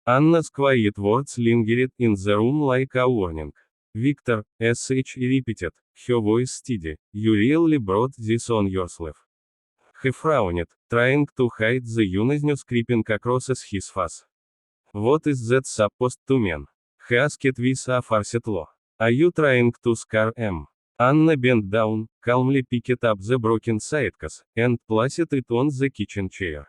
Anna's quiet words lingered in the room like a warning. Victor, sh repeated, her voice steady, you really brought this on yourself. He frowned, trying to hide the uneasiness creeping across his face. What is that supposed to mean? He asked with a forced laugh. Are you trying to scare em? Anna bent down, calmly picked up the broken sidekiss, and placed it on the kitchen chair.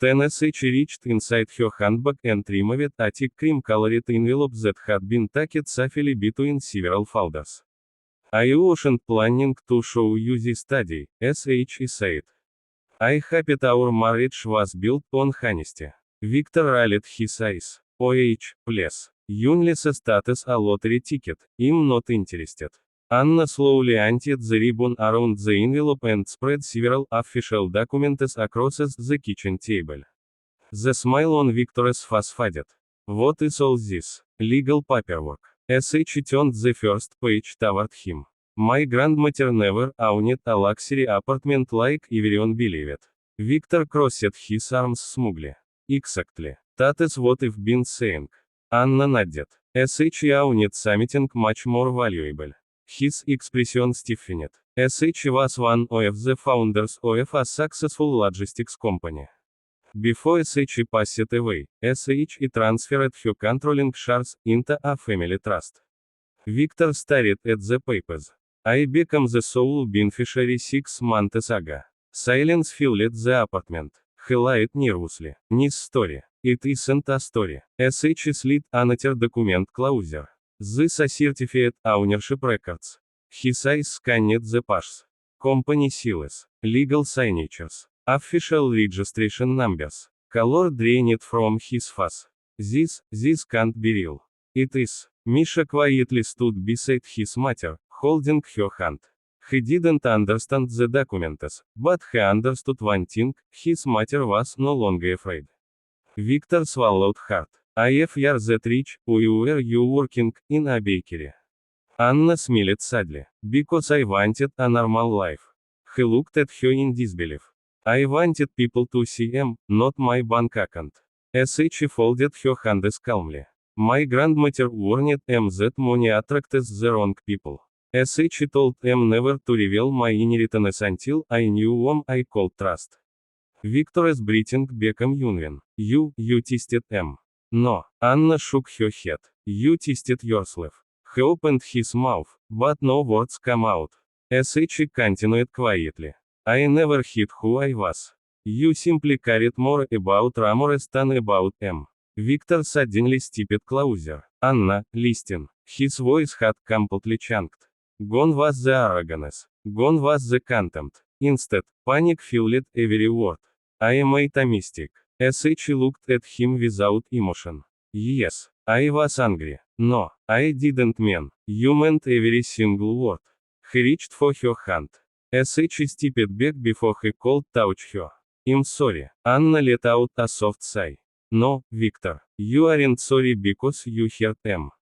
Then sh reached inside her handbag and removed a thick cream-colored envelope that had been tucked safely between several folders. I wasn't planning to show you this study, sh said. I hoped our marriage was built on honesty. Victor rolled his eyes. Please. Useless status a lottery ticket, I'm not interested. Anna slowly undid the ribbon around the envelope and spread several official documents across the kitchen table. The smile on Victor's face faded. What is all this? Legal paperwork. sh turned the first page toward him. My grandmother never owned a luxury apartment like everyone believed. Victor crossed his arms smugly. Exactly. That is what I've been saying. Anna nodded. sh owned something much more valuable. His expression stiffened. sh was one of the founders of a successful logistics company. Before sh passed away, sh transferred her controlling shares into a family trust. Victor stared at the papers. I became the sole beneficiary 6 months ago. Silence filled the apartment. He lied nervously. Nice story. It isn't a story. sh slid another document closer. This a certificate ownership records. His eyes scanned the pages. Company seals. Legal signatures. Official registration numbers. Color drained from his face. This can't be real. It is. Misha quietly stood beside his mother, holding her hand. He didn't understand the documents, but he understood one thing, his mother was no longer afraid. Victor swallowed hard. If you're that rich, why were you working in a bakery? Anna smiled sadly. Because I wanted a normal life. He looked at her in disbelief. I wanted people to see not my bank account. sh folded her hands calmly. My grandmother warned that money attracts the wrong people. sh told never to reveal my inheritance until I knew whom I could trust. Victor's breathing became unwin. You tested No, Anna shook her head. You tested yourself. He opened his mouth, but no words came out. sh continued quietly. I never hid who I was. You simply cared more about rumors than about Victor suddenly stepped closer. Anna, listen. His voice had completely changed. Gone was the arrogance. Gone was the contempt. Instead, panic filled every word. I made a mistake. sh looked at him without emotion. Yes, I was angry. No, I didn't mean. You meant every single word. He reached for her hand. sh stepped back before he could touch her. I'm sorry. Anna let out a soft sigh. No, Victor. You aren't sorry because you hurt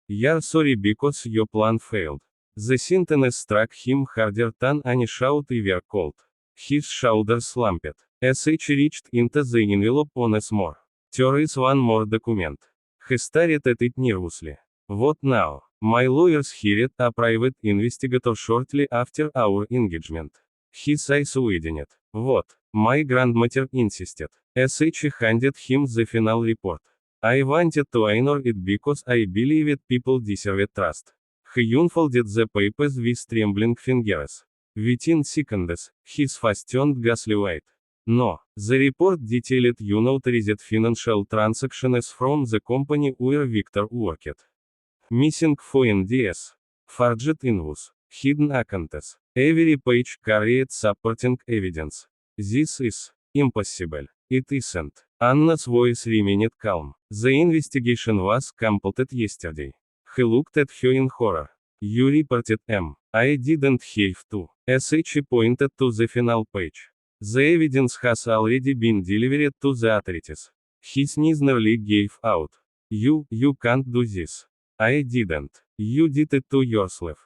You're sorry because your plan failed. The sentence struck him harder than any shout ever could. His shoulders slumped. sh reached into the envelope once more. There is one more document. He stared at it nervously. What now? My lawyers hired a private investigator shortly after our engagement. His eyes widened. What? My grandmother insisted. sh handed him the final report. I wanted to honor it because I believed people deserved trust. He unfolded the papers with trembling fingers. Within seconds, his face turned ghastly white. No, the report detailed unauthorized financial transactions from the company where Victor worked. Missing phone NDS. Forged invoice. Hidden accounts. Every page carried supporting evidence. This is impossible. It isn't. Anna's voice remained calm. The investigation was completed yesterday. He looked at her in horror. You reported I didn't have to. sh pointed to the final page. The evidence has already been delivered to the authorities. His knees nearly gave out. You can't do this. I didn't. You did it to yourself.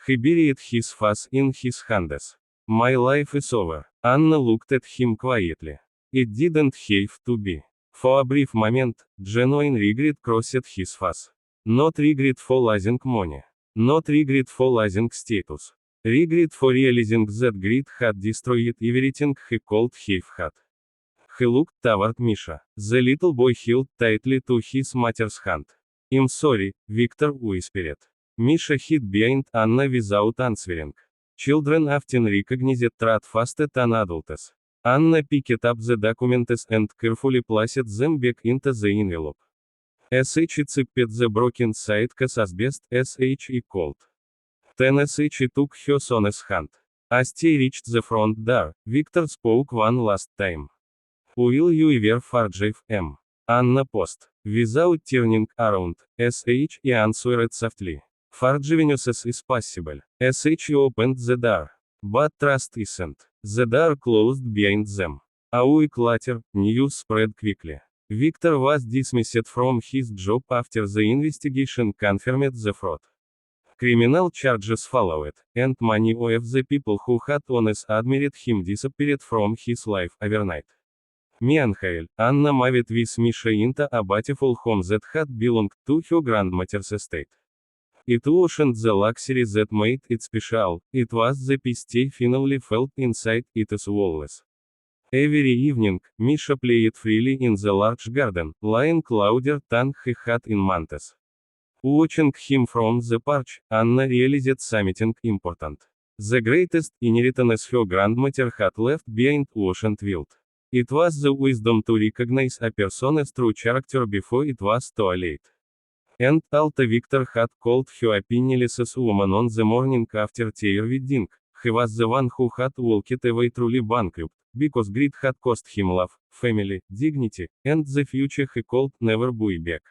He buried his face in his hands. My life is over. Anna looked at him quietly. It didn't have to be. For a brief moment, genuine regret crossed his face. Not regret for losing money. Not regret for losing status. Regret for realizing that greed had destroyed everything he could have had. He looked toward Misha. The little boy held tightly to his mother's hand. I'm sorry, Victor whispered. Misha hid behind Anna without answering. Children often recognize truth faster than adults. Anna picked up the documents and carefully placed them back into the envelope. SH zipped the broken side as best as he could. Then SH took her son's hand. As they reached the front door, Victor spoke one last time. Will you ever forgive him? Anna paused. Without turning around, SH answered softly. Forgiveness is possible. SH opened the door. But trust isn't. The door closed behind them. A week later, news spread quickly. Victor was dismissed from his job after the investigation confirmed the fraud. Criminal charges followed, and many of the people who had once admired him disappeared from his life overnight. Meanwhile, Anna moved with Misha into a beautiful home that had belonged to her grandmother's estate. It wasn't the luxury that made it special, it was the peace they finally felt inside its walls. Every evening, Misha played freely in the large garden, lying louder than he had in months. Watching him from the porch, Anna realized something important. The greatest inheritance her grandmother had left behind wasn't wealth. It was the wisdom to recognize a person's true character before it was too late. And although Victor had called her a penniless woman on the morning after their wedding, he was the one who had walked away truly bankrupt, because greed had cost him love, family, dignity, and the future he could never buy back.